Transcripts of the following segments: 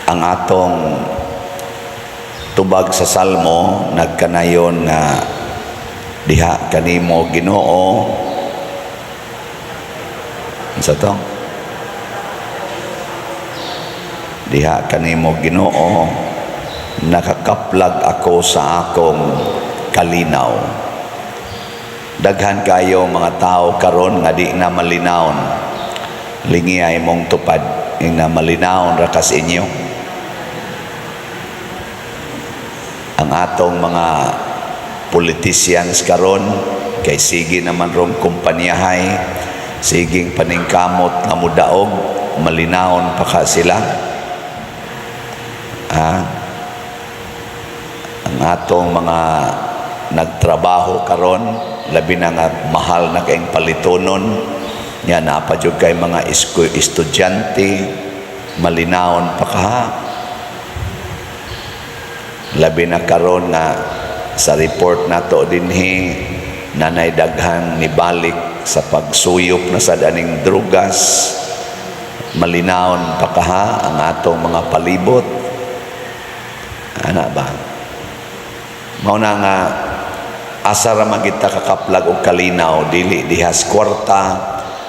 ang atong tubag sa Salmo nagkanayon nga diha kanimo Ginoo sa to diha kanimo Ginoo nakakaplag ako sa akong kalinaw. Daghan kayo mga tao karon nga di na malinawon lingi ay mong tupad ing na malinawon ra kas inyo. Ang atong mga politicians karon kay sige naman rong kumpanyahay, siging paningkamot nga mudaog, malinawon pa ka sila. Ang atong mga nagtrabaho karon, labi na nga mahal na kayong palitonon, yan napadyog kay mga estudyante, malinawon pa ka. Labi na karon nga sa report nato dinhi nanay daghan ni balik sa pagsuyop na sa daning drugas, malinawon pa kaha ang atong mga palibot. Ana ba mao na nga asa ra magita kakaplag og kalinaw, dili diha sa kwarta,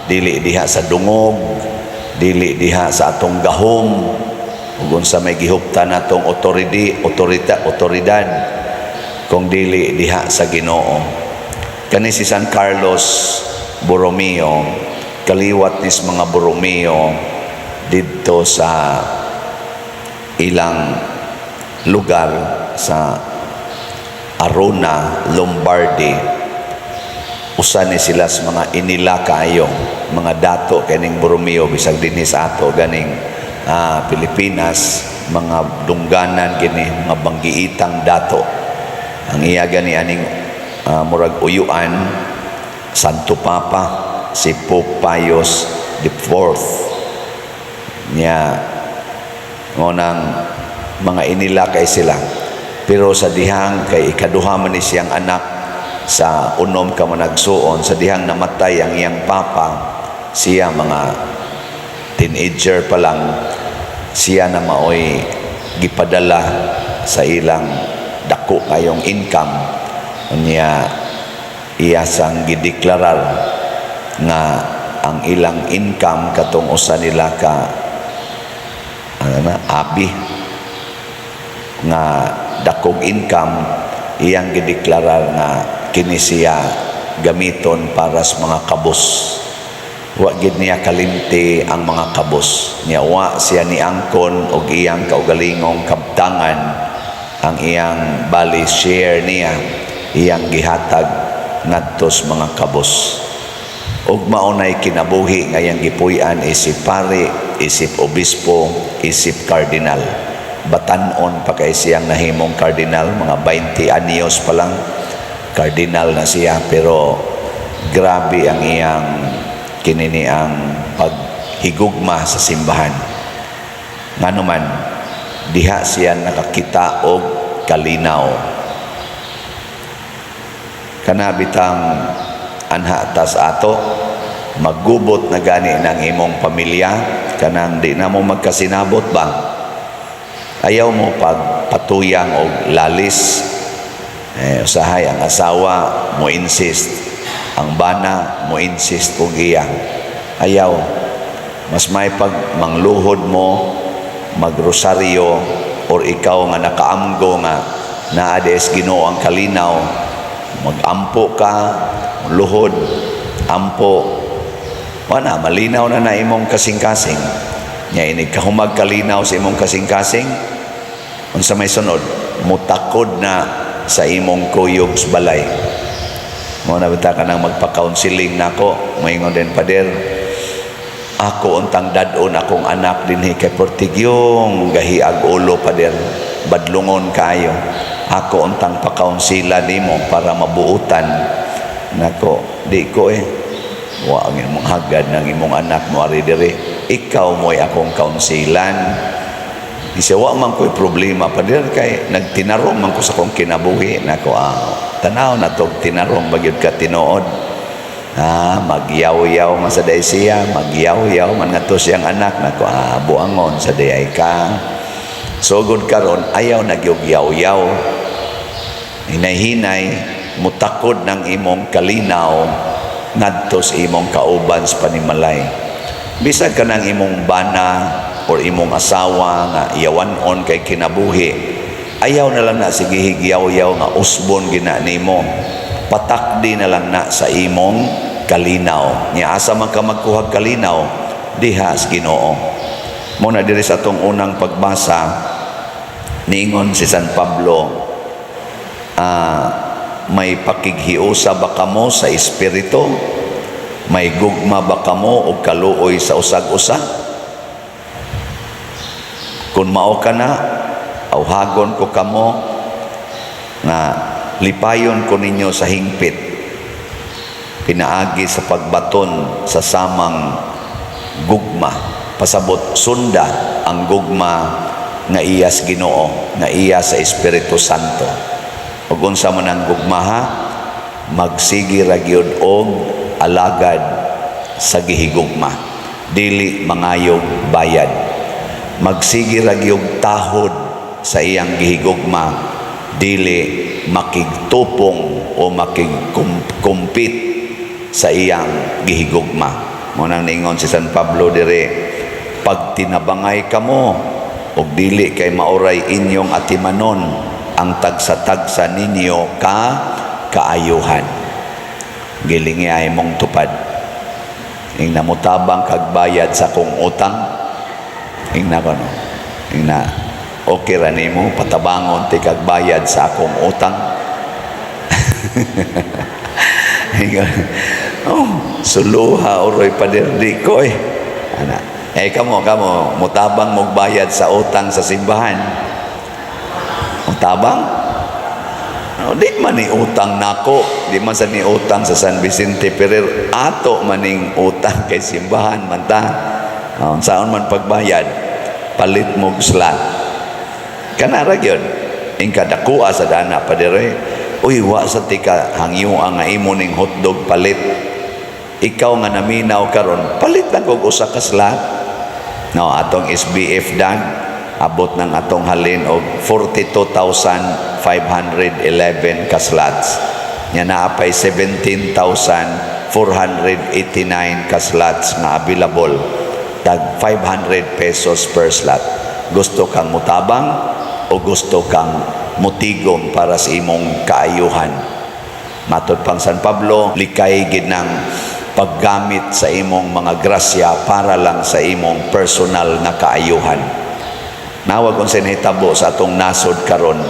dili diha sa dungog, dili diha sa atong gahom ug unsa may gihuptan natong otoridad kung dili diha sa Ginoo. Kani si San Carlos Borromeo, kaliwat nis mga Borromeo didto sa ilang lugar sa Arona, Lombardy. Usa ni sila sa mga inila kayo, mga dato kaning Borromeo bisag dinhi sa ato ganing Pilipinas, mga dungganan gini, mga banggiitang dato. Ang iya gani aning murag uyuan Santo Papa si Pope Pius IV niya ngonang mga inila kay sila, pero sa dihang kay ikaduha man ni siyang anak sa unom ka managsuon, sa dihang namatay ang iyang papa, siya mga teenager pa lang, siya na maoy gipadala sa ilang dako kayong income niya, iya sang gideklarar nga ang ilang income katong usa nila ka abi nga dakog income, iyang gideklarar nga kini siya gamiton para sa mga kabos. Wa gid niya kalimti ang mga kabos niya, wa siya ni angkon og iyang kaugalingong kabtangan ang iyang bali share niya, iyang gihatag ngadtos mga kabos. Ug maunay kinabuhi nga iyang gipuy-an isip pare, isip obispo, isip kardinal. Batan-on pa kay siyang nahimong kardinal, mga 20 anyos pa lang kardinal na siya, pero grabe ang iyang kinini ang paghigugma sa simbahan. Nganuman diha siya nakakita og kalinaw. Kanabitang anha tas ato maggubot na gani ng imong pamilya, kanang di na mo magkasinabot ba, ayaw mo pagpatuyang og lalis, usahay ang asawa mo insist, ang bana mo insist kung iya, ayaw. Mas may pag mangluhod mo, magrosaryo, or ikaw nga nakaamgo nga naades Ginoo ang kalinaw, magampo ka, luhod, ampo, wala, malinaw na imong kasing-kasing. Nya inig kahumag kalinaw sa imong kasing-kasing, unsa may sunod, mutakod na sa imong kuyog sa balay. Mo na bita ka nang magpa-counseling nako, moingon din pader, ako untang dadon akong anak dinhi kay portigyong gahiag ulo pader, badlungon kayo. Ako untang pa-counsela nimo para mabuutan. Nako, di ko wa ang imong hagad ng imong anak mo ari diri. Ikaw mo'y akong kaunsilan. Isa wa man ko'y problema pader kay nagtinarong man ko sa kong kinabuhi. Nako, tanaw na tog tinarong bagyod ka tinuod. Magyaw-yaw man sa day siya, magyaw-yaw man nga to siyang anak. Nako, buangon sa day ka. Sugod karon ayaw nagyog-yaw-yaw, hinay-hinay, mutakod ng imong kalinaw ngadto sa imong kauban sa panimalay. Bisag ka ng imong bana or imong asawa nga iyawanon kay kinabuhi, ayaw na lang na sige higyaw-yaw nga usbon gina nimo. Patakdi na lang na sa imong kalinaw. Nya asa man ka magkuha kalinaw diha sa Ginoo. Muna diri sa atong unang pagbasa, niingon si San Pablo, may pakighiusa ba kamo sa espiritu? May gugma ba kamo o kaluoy sa usag-usa? Kung mao ka na, awhagon ko kamo nga lipayon ko ninyo sa hingpit, pinaagi sa pagbaton sa samang gugma, pasabot sunda ang gugma nga iya sa Ginoo, nga iya sa Espiritu Santo. Ug unsa man ang gugmaha, magsigi ra gyud og alagad sa gihigugma, dili mangayog bayad. Magsigi ra gyud tahod sa iyang gihigugma, dili makigtupong o makigkumpit sa iyang gihigugma. Munang ningon si San Pablo dire, pag tinabangay kamo og dili kay mauray inyong atimanon ang tagsa-tagsa ninyo kaayuhan. Gilingi ay mong tupad. Ing namutabang kagbayad sa kong utang, ing na kono, ing na okay ra nimo patabangon ti kagbayad sa akong utang. Oh, suluha oroy paderdi ko ana. Kamo mutabang magbayad sa utang sa simbahan. Mutabang? No, di man ni utang nako, di man sa ni utang sa San Vicente Ferrer, ato maning utang kay simbahan man ta. Saan man pagbayad, palit mo slat. Kanara gyud, ing kadakuha sa dana pa dire. Uy, wa sa tika hangyo ang nga imo ning hotdog palit. Ikaw nga naminaw karon, palit lang kog usa ka slat. No, atong SBF dan abot ng atong halin og 42,511 ka slots. Nya naapay 17,489 ka slots nga available. Tag 500 pesos per slot. Gusto kang mutabang o gusto kang mutigom para sa imong kaayuhan? Matod pang San Pablo, likay gid ng paggamit sa imong mga grasya para lang sa imong personal na kaayuhan. Nawag kung sinahitabo sa atong nasod karon,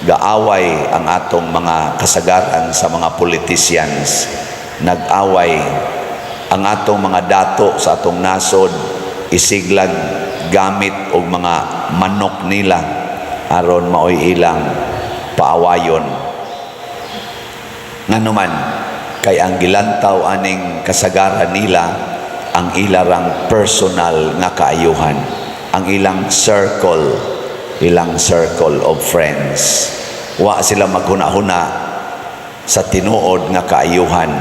gaaway ang atong mga kasagaran sa mga politicians. Nag-away ang atong mga dato sa atong nasod, isiglag gamit og mga manok nila aron maoy ilang paawayon. Nganuman, kay ang gilantaw aning kasagaran nila ang ilarang personal nga kaayuhan, ang ilang circle of friends. Wa sila maghuna-huna sa tinuod nga kaayuhan.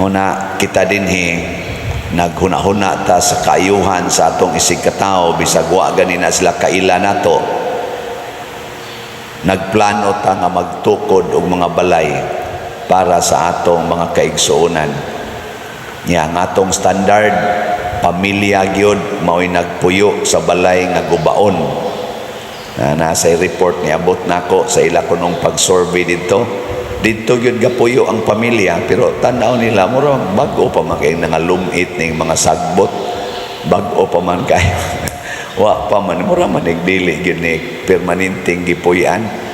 Una kita dinhi naghuna-huna ta sa kaayuhan sa atong isig katao, bisag wa ganina sila kaila nato. Nagplano ta nga magtukod og mga balay para sa atong mga kaigsuonan. Nga atong standard, pamilya gyud mao'y nagpuyo sa balay nga gubaon. Nasa report ni abot nako sa ila kunong pag-survey dito. Dito gyud gapuyo ang pamilya, pero tanaw nila mura bag-o pa man kay nangalumit ning mga sagbot. Bag-o pa man kay wa pa man mura man nagdili gyud ni permanenteng gipuy-an.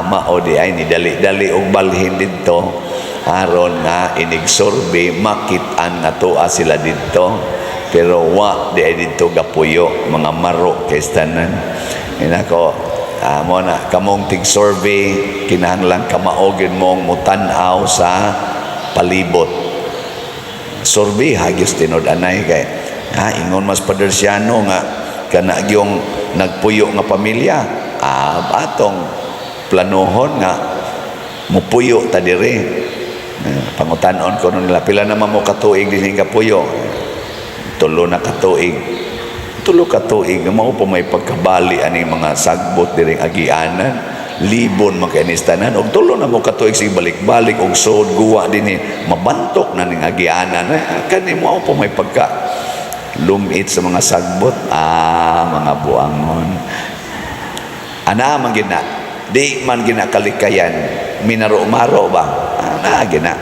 Mao di ay ni dali-dali og balhin dito aron nga inigsurvey makit-an na tuwa sila dito, pero wa di ay dito gapuyo mga maro kay tanan. Inako mo na kamong tig-survey, kinahanglan kamaogin mong mutan-aw sa palibot. Survey hagyos tinod-anay kay ingon mas padersyano nga kana gyung nagpuyo nga pamilya, atong planuhon nga mupuyo ta dire. Pangutanon ko nila, pila naman mo katuig din nga puyo? 3 na katuig. tulo ka tuig mao pa may pagkabali ani mga sagbot diring agianan, libon makanistanan og tulo na mo ka tuig sig balik-balik og sod guwa dinhi mabantok na ning agianan. Kani mo pa may pagka lumit sa mga sagbot, mga buangon. Ana man gina, di man gina kalikayan, minaro-maro ba? Ana gina.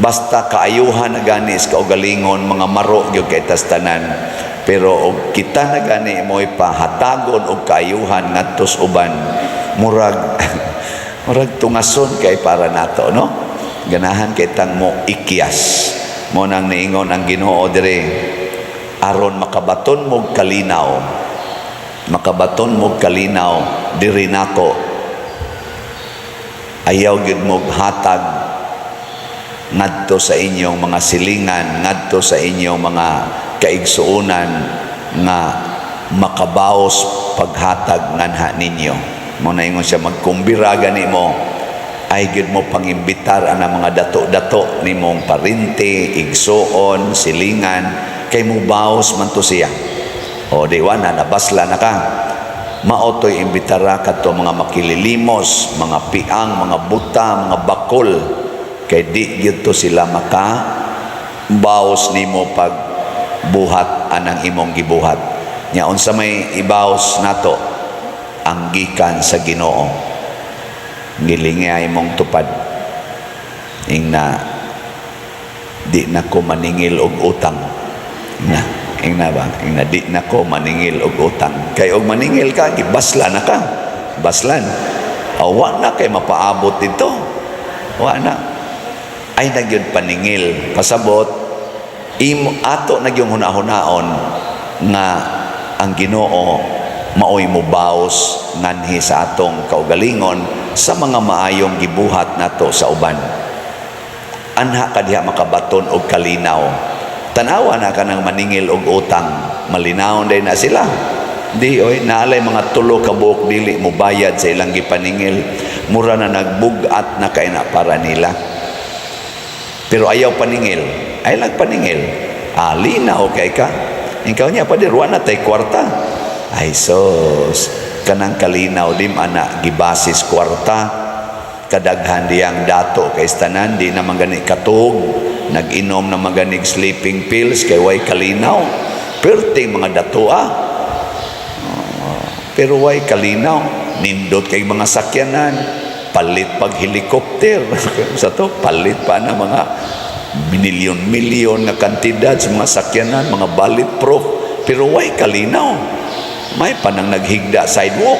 Basta kaayuhan na gani sa kaugalingon, mga maro gyud kay tastanan. Pero og kita na gani mo ipahatagon og kaayuhan ngadto sa uban, murag murag tungason kay para nato, no? Ganahan kay tang mo ikyas. Mo nang niingon ang Ginoo dire, aron makabaton mo kalinaw, makabaton mo kalinaw diri nako, ayaw gyud mo hatag ngadto sa inyong mga silingan, ngadto sa inyong mga kaigsuunan nga makabaos paghatag nganha ninyo. Mo na ingon siya, magkumbira gani mo, ay gyud mo pangimbitar ana mga dato-dato nimong parinti, igsuon, silingan, kay mo baos man to siya. O di wana nabasla na ka. Maotoy imbitara kadto mga makililimos, mga piang, mga buta, mga bakol, kay di gyud to sila maka baos nimo pag buhat anang imong gibuhat. Nya unsa may ibaos nato ang gikan sa Ginoo, gilingay imong tupad ingna di na ko maningil og utang na ingna ba ingna di na ko maningil og utang. Kay og maningil ka gibasla na ka, baslan awa na kay mapaabot dito, wa na ay nagyud paningil pasabot ato nagyong hunahunaon nga ang Ginoo maoy mo baos nganhi sa atong kaugalingon sa mga maayong gibuhat nato sa uban. Anha ka diha makabaton og kalinaw. Tanawa na ka ng maningil og utang, malinaw day na sila. Di oy naalay mga tulo ka buok dili mo bayad sa ilang gipaningil, mura na nagbugat na kay na para nila. Pero ayaw paningil, ay nagpaningil. Linaw kay ka. Ikaw niya pa di ruwan na tay kwarta. Ay sos, kanang kalinaw dim ana gibasis kwarta, kadaghan diyang dato kay tanan di na magani katog, nag-inom na maganig sleeping pills kay way kalinaw. Perting mga dato pero way kalinaw, nindot kay mga sakyanan, palit pag helikopter sa to, palit pa na mga milyon-milyon na kantidad sa mga sakyanan, mga bulletproof, pero way kalinaw. May panang naghigda sidewalk,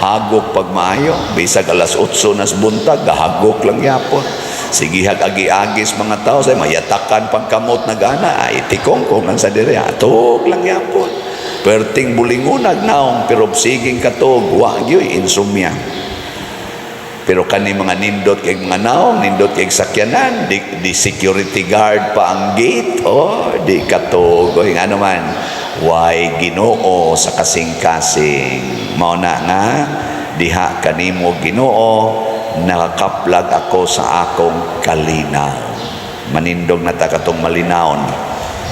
hagok pag maayo, bisag alas 8 nas buntag, gahagok lang yapon. Sige agi-agis mga tao, say mayatakan pagkamot na gana, ay tikong lang sa dire, atok lang yapon. Perting bulingunag naong, pero siging katog, wagyoy insomnia. Pero kani mga nindot kay mga naong, nindot kay sakyanan, di security guard pa ang gate, di katog, nga naman, way Ginoo sa kasing-kasing. Mao na nga, diha kanimo Ginoo, nakakaplag ako sa akong kalinaw. Manindog na ta katong malinawon.